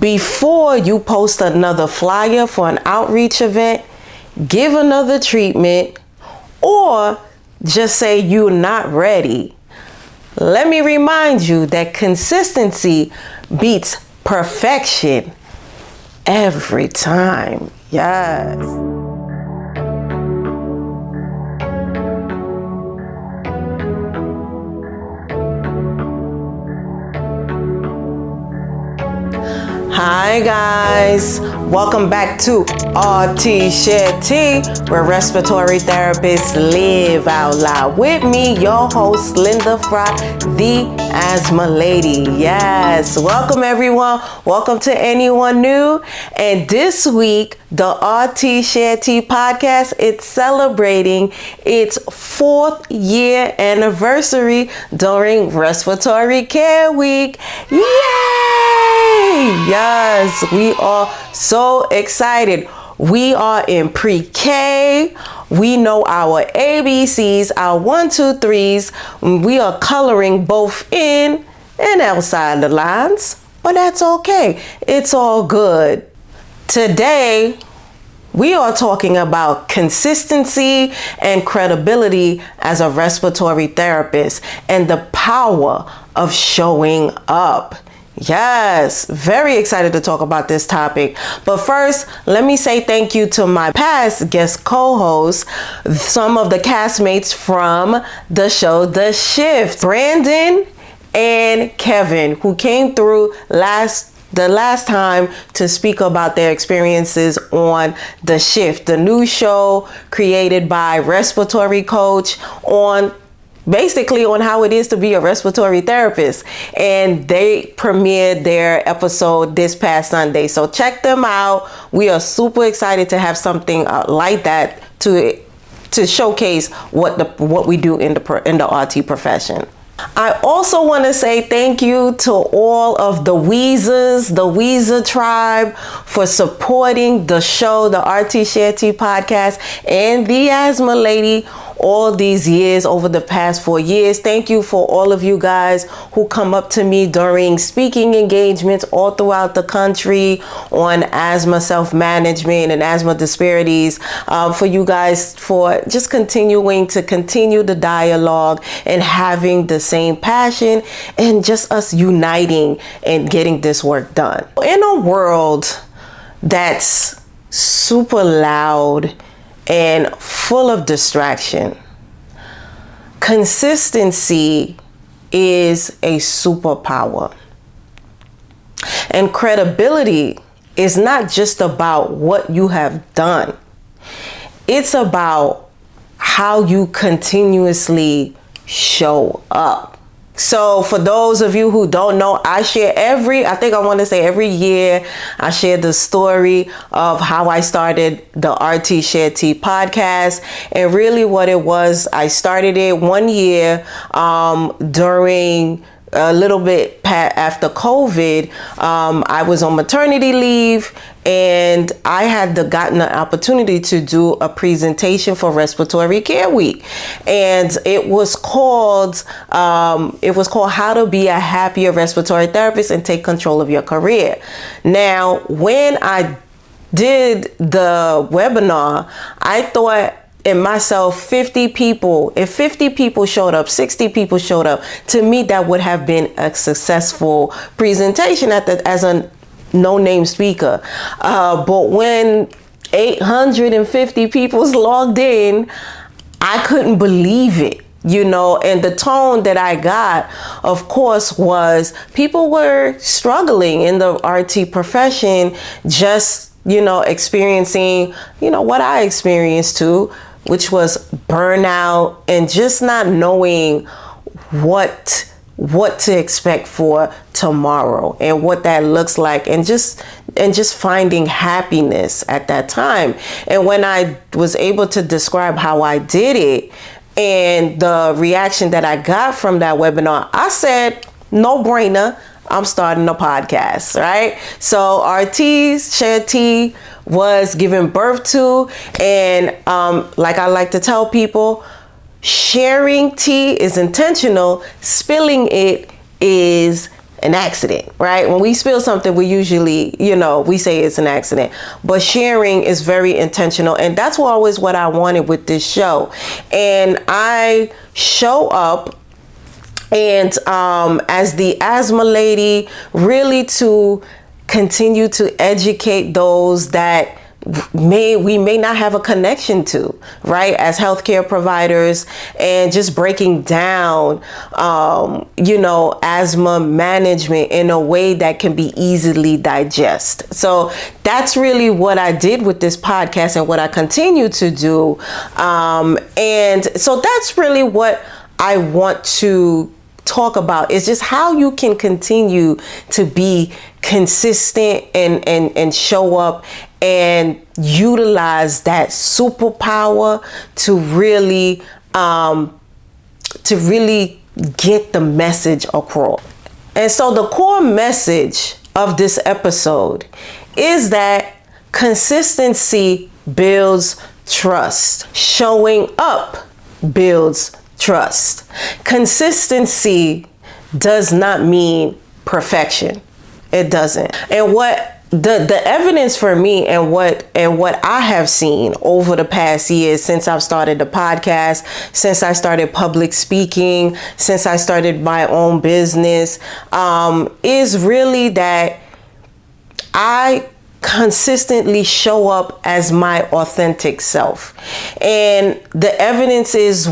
before you post another flyer for an outreach event, give another treatment, or just say you're not ready. Let me remind you that consistency beats perfection every time. Yes. Hi guys, welcome back to Rts Share Tea, where respiratory therapists live out loud. With me, your host, Linda Fry, the Asthma Lady. Yes, welcome everyone. Welcome to anyone new. And this week, the Rts Share Tea Podcast, it's celebrating its 4th year anniversary during Respiratory Care Week. Yay! Yes, we are so excited. We are in pre-K. We know our ABCs, our 1, 2, 3s. We are coloring both in and outside the lines, but that's okay. It's all good. Today, we are talking about consistency and credibility as a respiratory therapist and the power of showing up. Yes, very excited to talk about this topic. But first, let me say thank you to my past guest co-hosts, some of the castmates from the show The Shift, Brandon and Kevin, who came through the last time to speak about their experiences on The Shift, the new show created by respiratory coach on how it is to be a respiratory therapist. And they premiered their episode this past Sunday. So check them out. We are super excited to have something like that to showcase what we do in the RT profession. I also want to say thank you to all of the Weezers, the Weezer tribe, for supporting the show, the Rts Share Tea Podcast, and the Asthma Lady all these years, over the past 4 years. Thank you for all of you guys who come up to me during speaking engagements all throughout the country on asthma self-management and asthma disparities. For you guys for just continue the dialogue and having the same passion and just us uniting and getting this work done. In a world that's super loud and full of distraction, consistency is a superpower. And credibility is not just about what you have done. It's about how you continuously show up. So for those of you who don't know, I share every year, I share the story of how I started the Rts Share Tea Podcast. And really what it was, I started it 1 year during a little bit after COVID. I was on maternity leave, and I had gotten the opportunity to do a presentation for Respiratory Care Week, and it was called How to Be a Happier Respiratory Therapist and Take Control of Your Career. Now, when I did the webinar, I thought in myself, 50 people, if 50 people showed up, 60 people showed up, to me that would have been a successful presentation as a no-name speaker. But when 850 people logged in, I couldn't believe it. And the tone that I got, of course, was people were struggling in the RT profession, just, experiencing, what I experienced too, which was burnout and just not knowing what to expect for tomorrow and what that looks like, and just finding happiness at that time. And when I was able to describe how I did it and the reaction that I got from that webinar, I said, no brainer, I'm starting a podcast, right? So Rts Share Tea was given birth to, and like I like to tell people, sharing tea is intentional, spilling it is an accident, right? When we spill something, we usually, we say it's an accident, but sharing is very intentional. And that's always what I wanted with this show. And I show up and as the Asthma Lady, really to continue to educate those that we may not have a connection to, right, as healthcare providers, and just breaking down asthma management in a way that can be easily digest. So that's really what I did with this podcast and what I continue to do, and so that's really what I want to talk about, is just how you can continue to be consistent and show up and utilize that superpower to really get the message across. And so the core message of this episode is that consistency builds trust. Showing up builds trust. Consistency does not mean perfection. It doesn't. And what the evidence for me and what I have seen over the past years, since I've started the podcast, since I started public speaking, since I started my own business, is really that I consistently show up as my authentic self. And the evidence is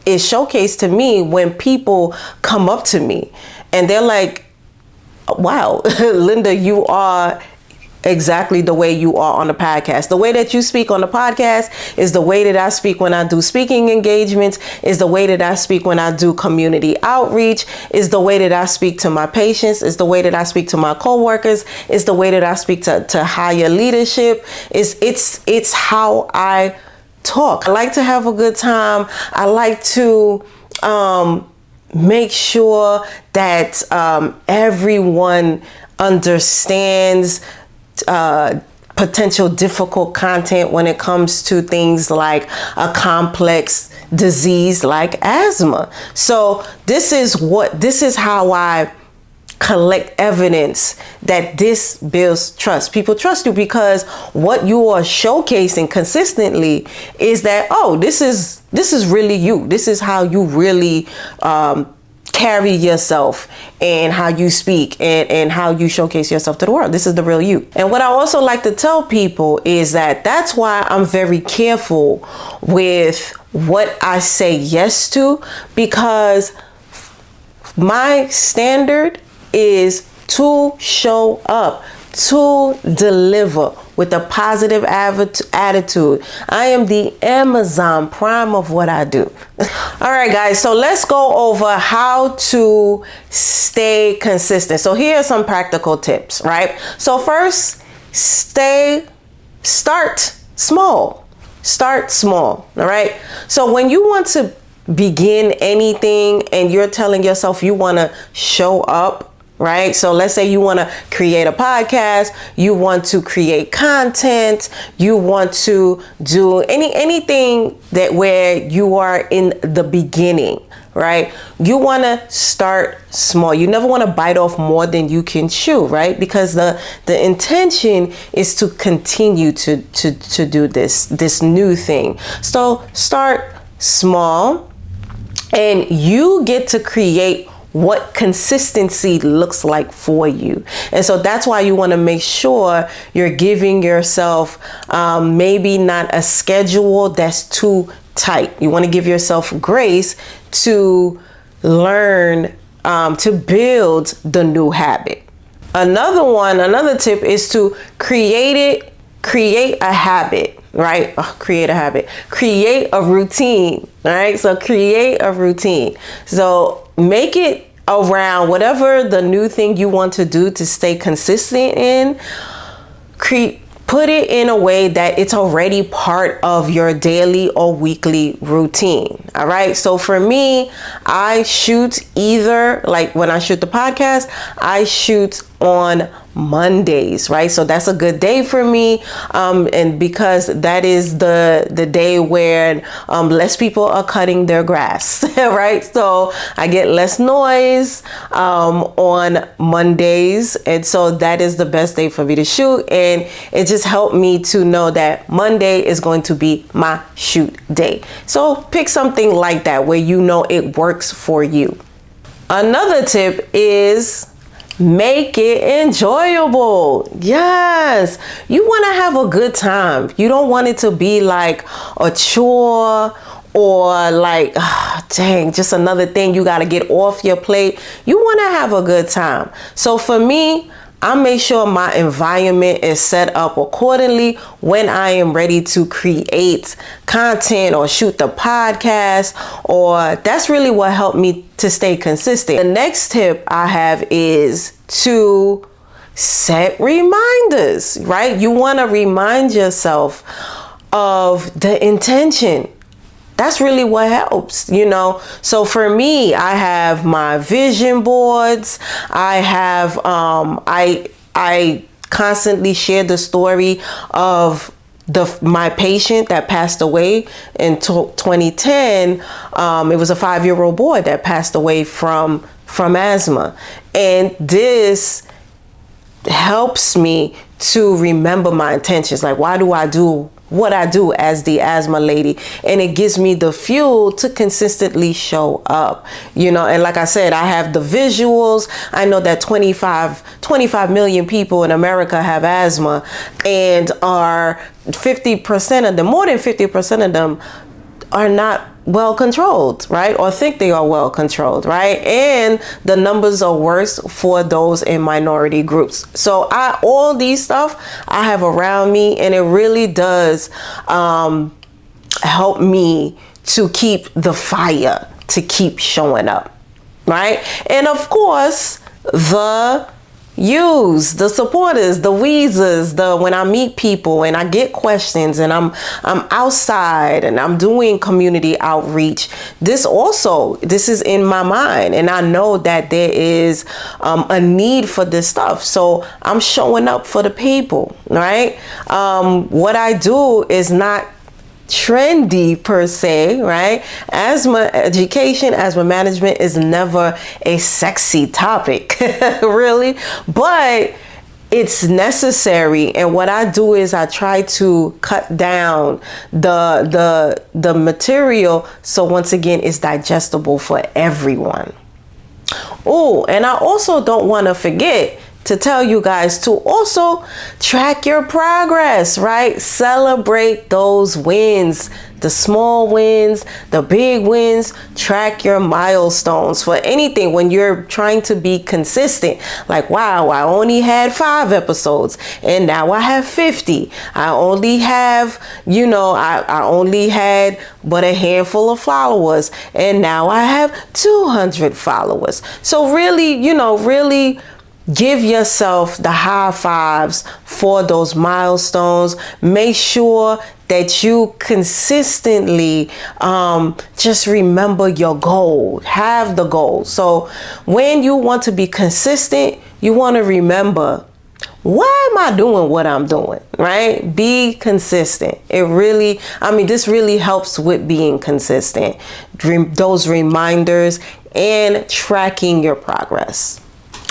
showcased to me when people come up to me and they're like, wow, Linda, you are exactly the way you are on the podcast. The way that you speak on the podcast is the way that I speak when I do speaking engagements, is the way that I speak when I do community outreach, is the way that I speak to my patients, is the way that I speak to my coworkers, is the way that I speak to higher leadership. It's how I talk. I like to have a good time. I like to make sure that everyone understands potential difficult content when it comes to things like a complex disease like asthma. So this is how I collect evidence that this builds trust. People trust you because what you are showcasing consistently is that, oh, this is really you. This is how you really carry yourself and how you speak and how you showcase yourself to the world. This is the real you. And what I also like to tell people is that that's why I'm very careful with what I say yes to, because my standard is to show up, to deliver with a positive attitude. I am the Amazon Prime of what I do. All right, guys, so let's go over how to stay consistent. So here are some practical tips, right? So first, start small. Start small, all right? So when you want to begin anything and you're telling yourself you want to show up, right? So let's say you want to create a podcast, you want to create content, you want to do anything that where you are in the beginning, right? You want to start small. You never want to bite off more than you can chew, right? Because the intention is to continue to do this new thing. So start small, and you get to create what consistency looks like for you. And so that's why you want to make sure you're giving yourself maybe not a schedule that's too tight. You want to give yourself grace to learn to build the new habit. Another tip is to create a habit, right? Create a habit. Create a routine, right? So create a routine. So make it around whatever the new thing you want to do to stay consistent in. Put it in a way that it's already part of your daily or weekly routine. All right. So for me, I shoot either, like when I shoot the podcast, I shoot on Mondays, right? So that's a good day for me, and because that is the day where less people are cutting their grass, right? So I get less noise on Mondays, and so that is the best day for me to shoot, and it just helped me to know that Monday is going to be my shoot day. So pick something like that where you know it works for you. Another tip is make it enjoyable. Yes, you want to have a good time. You don't want it to be like a chore or like, dang, just another thing you got to get off your plate. You want to have a good time. So for me, I make sure my environment is set up accordingly when I am ready to create content or shoot the podcast, or that's really what helped me to stay consistent. The next tip I have is to set reminders, right? You want to remind yourself of the intention. That's really what helps, you know. So for me, I have my vision boards. I have, I constantly share the story of my patient that passed away in 2010. It was a 5-year-old boy that passed away from asthma. And this helps me to remember my intentions. Like, why do I do what I do as the Asthma Lady? And it gives me the fuel to consistently show up, you know. And like I said, I have the visuals. I know that 25 million people in America have asthma, and are 50% of them, more than 50% of them are not well controlled, right? Or think they are well controlled, right? And the numbers are worse for those in minority groups. So all these stuff I have around me, and it really does help me to keep the fire, to keep showing up, right? And of course, the supporters, the wheezers, when I meet people and I get questions and I'm outside and I'm doing community outreach, this is in my mind, and I know that there is a need for this stuff. So I'm showing up for the people, right? What I do is not trendy per se, right? Asthma education, asthma management is never a sexy topic, really, but it's necessary. And what I do is I try to cut down the material, so once again it's digestible for everyone. Oh, and I also don't want to forget to tell you guys to also track your progress, right? Celebrate those wins, the small wins, the big wins. Track your milestones for anything when you're trying to be consistent. Like, wow, I only had 5 episodes and now I have 50. I only have, I only had but a handful of followers and now I have 200 followers. So really, really give yourself the high fives for those milestones. Make sure that you consistently just remember your goal. Have the goal. So when you want to be consistent, you want to remember, why am I doing what I'm doing, right? Be consistent. This really helps with being consistent. Those reminders and tracking your progress.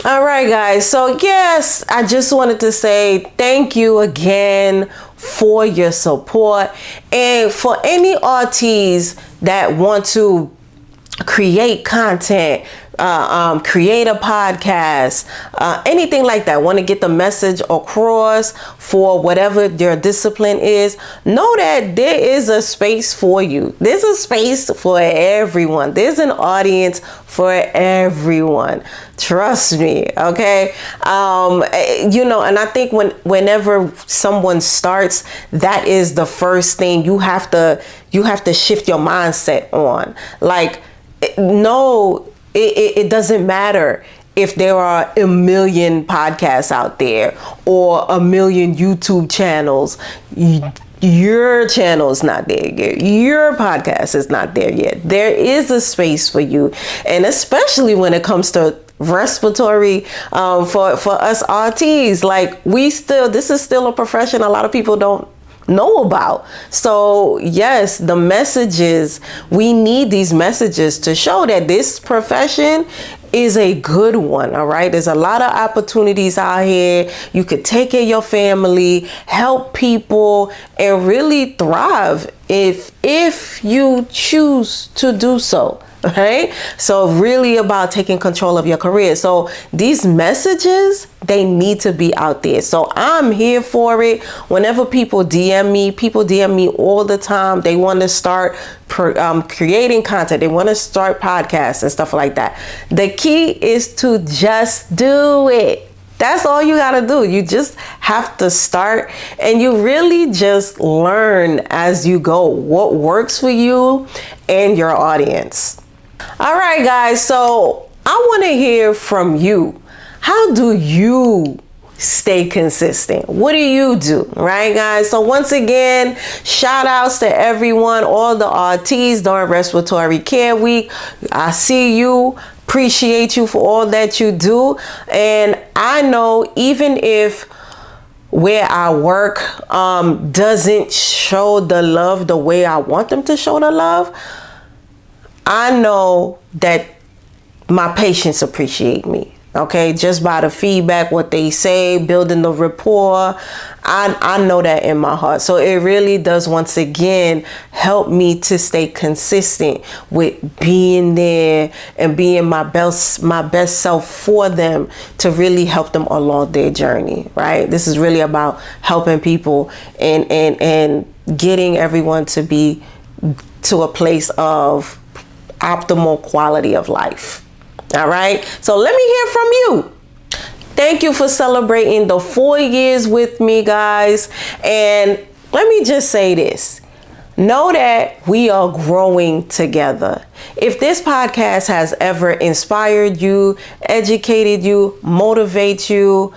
All right, guys. So yes, I just wanted to say thank you again for your support, and for any RTs that want to create content, create a podcast, anything like that, want to get the message across for whatever your discipline is, know that there is a space for you. There's a space for everyone. There's an audience for everyone. Trust me. Okay. And I think whenever someone starts, that is the first thing you have to shift your mindset on. Like, no, it doesn't matter if there are a million podcasts out there or a million YouTube channels. Your channel is not there yet. Your podcast is not there yet. There is a space for you. And especially when it comes to respiratory for us RTs. Like this is still a profession a lot of people don't know about. So yes, the messages, we need these messages to show that this profession is a good one. All right, there's a lot of opportunities out here. You could take care of your family, help people, and really thrive if you choose to do so. Okay, so really about taking control of your career. So these messages, they need to be out there. So I'm here for it. Whenever people DM me all the time. They want to start creating content. They want to start podcasts and stuff like that. The key is to just do it. That's all you got to do. You just have to start, and you really just learn as you go what works for you and your audience. All right, guys, so I want to hear from you. How do you stay consistent? What do you do? Right, guys? So once again, shout outs to everyone, all the RTs during Respiratory Care Week. I see you. Appreciate you for all that you do. And I know even if where I work doesn't show the love the way I want them to show the love, I know that my patients appreciate me. Okay, just by the feedback, what they say, building the rapport, I know that in my heart. So it really does, once again, help me to stay consistent with being there and being my best self for them, to really help them along their journey. Right? This is really about helping people and getting everyone to be to a place of optimal quality of life. All right, so let me hear from you. Thank you for celebrating the 4 years with me, guys. And let me just say this. Know that we are growing together. If this podcast has ever inspired you, educated you, motivate you,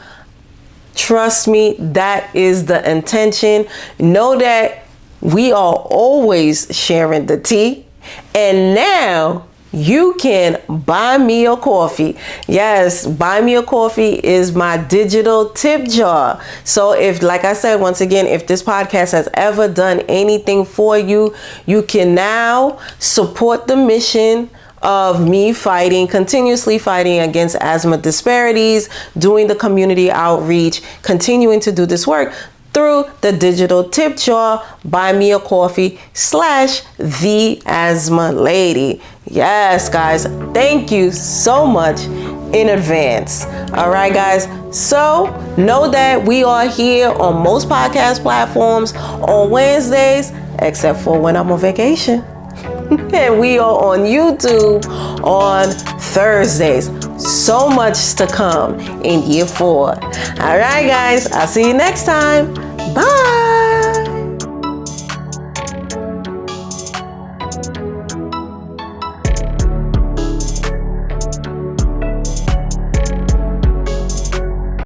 trust me, that is the intention. Know that we are always sharing the tea. And now you can buy me a coffee. Yes, buy me a coffee is my digital tip jar. So if, like I said, once again, if this podcast has ever done anything for you, you can now support the mission of me continuously fighting against asthma disparities, doing the community outreach, continuing to do this work through the digital tip jar, buy me a coffee / the Asthma Lady. Yes, guys, thank you so much in advance. All right, guys. So know that we are here on most podcast platforms on Wednesdays, except for when I'm on vacation. And we are on YouTube on Thursdays. So much to come in year 4. All right, guys. I'll see you next time. Bye.